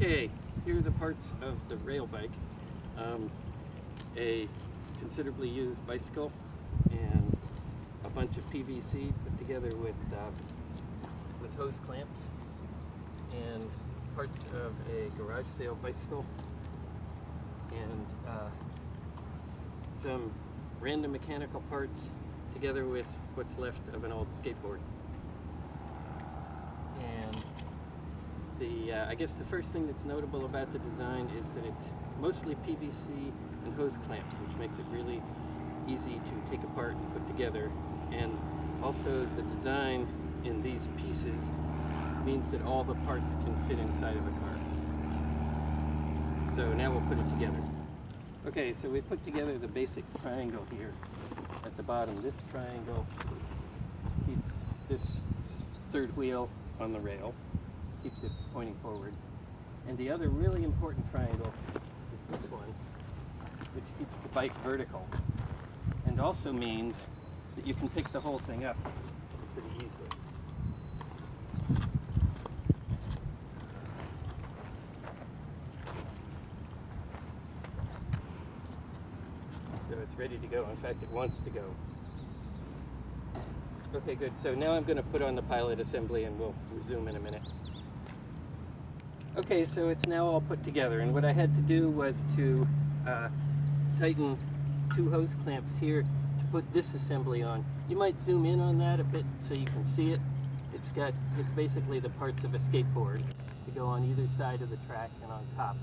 Okay, here are the parts of the rail bike. A considerably used bicycle and a bunch of PVC put together with hose clamps, and parts of a garage sale bicycle, and some random mechanical parts together with what's left of an old skateboard. And I guess the first thing that's notable about the design is that it's mostly PVC and hose clamps, which makes it really easy to take apart and put together. And also the design in these pieces means that all the parts can fit inside of a car. So now we'll put it together. Okay, so we put together the basic triangle here at the bottom. This triangle keeps this third wheel on the rail, keeps it pointing forward. And the other really important triangle is this one, which keeps the bike vertical, and also means that you can pick the whole thing up pretty easily. So it's ready to go. In fact, it wants to go. Okay, good. So now I'm going to put on the pilot assembly and we'll resume in a minute. Okay, so it's now all put together, and what I had to do was to tighten two hose clamps here to put this assembly on. You might zoom in on that a bit so you can see it. It's basically the parts of a skateboard to go on either side of the track and on top.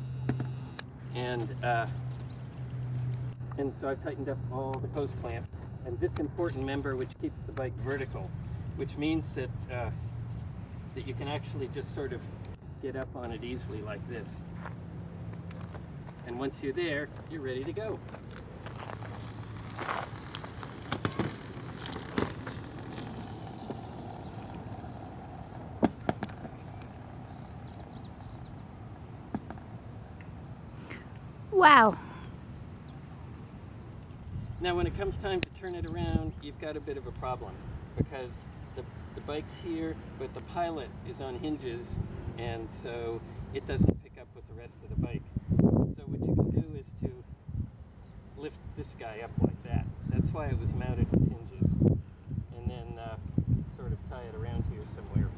And so I've tightened up all the hose clamps. And this important member which keeps the bike vertical, which means that that you can actually just sort of get up on it easily like this. And once you're there, you're ready to go. Wow. Now when it comes time to turn it around, you've got a bit of a problem, because the bike's here, but the pilot is on hinges, and so it doesn't pick up with the rest of the bike. So what you can do is to lift this guy up like that. That's why it was mounted with hinges. And then sort of tie it around here somewhere.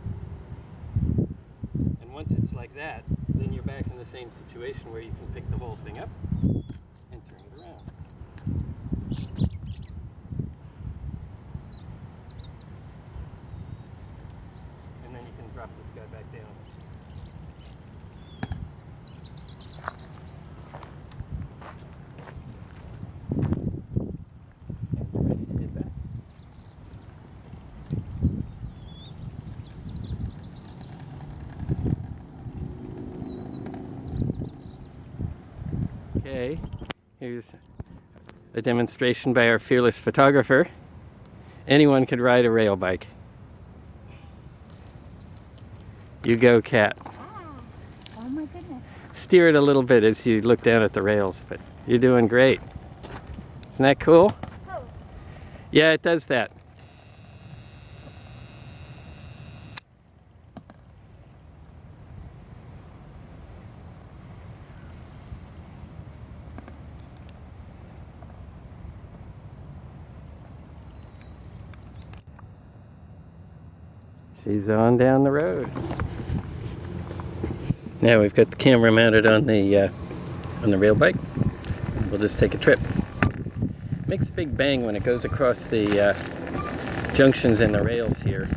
And once it's like that, then you're back in the same situation where you can pick the whole thing up and turn it around. And then you can drop this guy back down. And you're ready to head back. Okay, here's a demonstration by our fearless photographer. Anyone could ride a rail bike. You go, Kat. Oh my goodness. Steer it a little bit as you look down at the rails, but you're doing great. Isn't that cool? Oh. Yeah, it does that. She's on down the road. Now we've got the camera mounted on the rail bike. We'll just take a trip. Makes a big bang when it goes across the junctions in the rails here,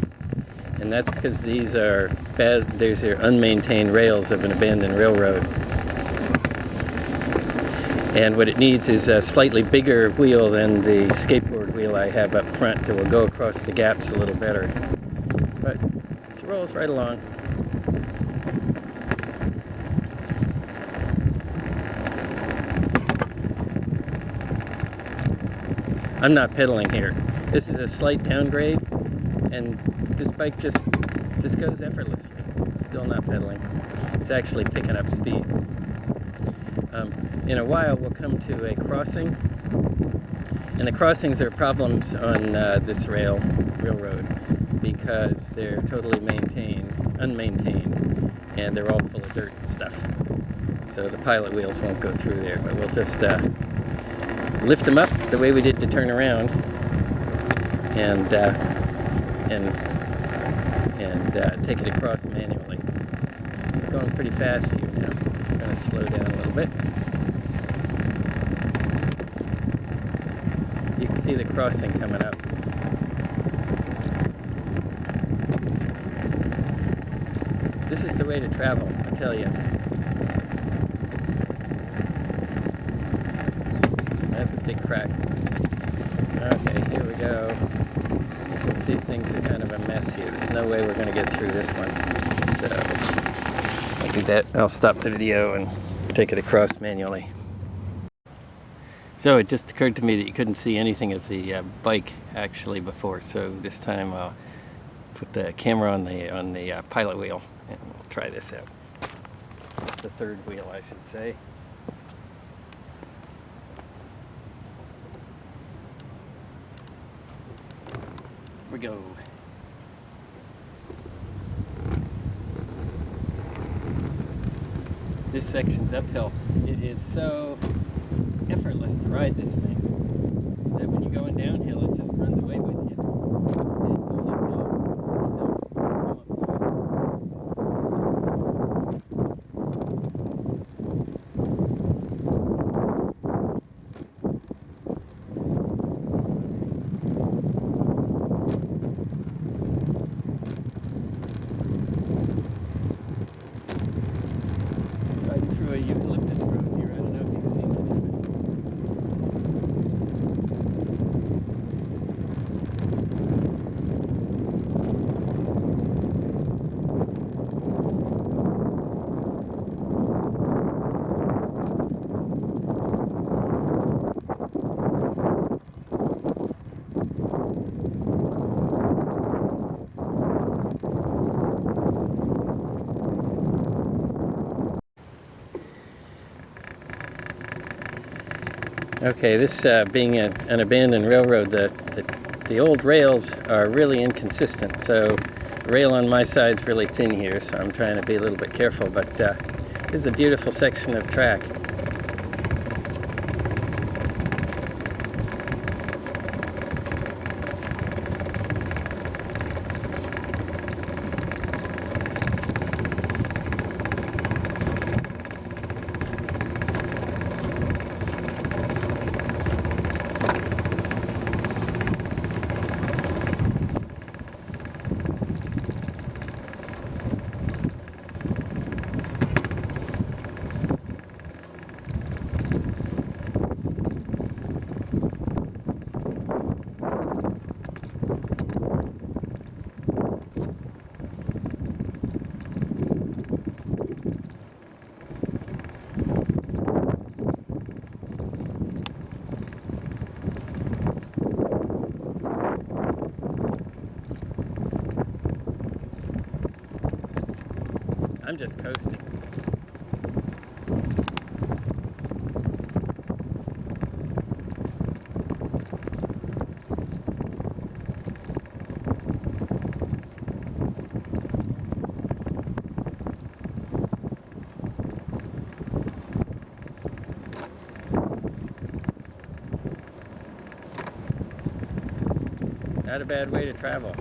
and that's because these are these are unmaintained rails of an abandoned railroad. And what it needs is a slightly bigger wheel than the skateboard wheel I have up front that will go across the gaps a little better. But she rolls right along. I'm not pedaling here. This is a slight downgrade, and this bike just goes effortlessly. Still not pedaling. It's actually picking up speed. In a while we'll come to a crossing, and the crossings are problems on this railroad because they're totally unmaintained, and they're all full of dirt and stuff. So the pilot wheels won't go through there, but we'll just lift them up the way we did to turn around, and take it across manually. Going pretty fast here now. I'm going to slow down a little bit. You can see the crossing coming up. This is the way to travel, I tell you. That's a big crack. Okay, here we go. You can see things are kind of a mess here. There's no way we're going to get through this one. So I'll do that. I'll stop the video and take it across manually. So it just occurred to me that you couldn't see anything of the bike actually before. So this time I'll put the camera on the pilot wheel and we'll try this out. The third wheel, I should say. Here we go. This section's uphill. It is so effortless to ride this thing that when you're going downhill, it just runs away with you. And going uphill, it's still almost riding through a eucalyptus grove here. I don't know if you've seen it. Okay, this being an abandoned railroad, the old rails are really inconsistent. So the rail on my side is really thin here, so I'm trying to be a little bit careful. But this is a beautiful section of track. I'm just coasting. Not a bad way to travel.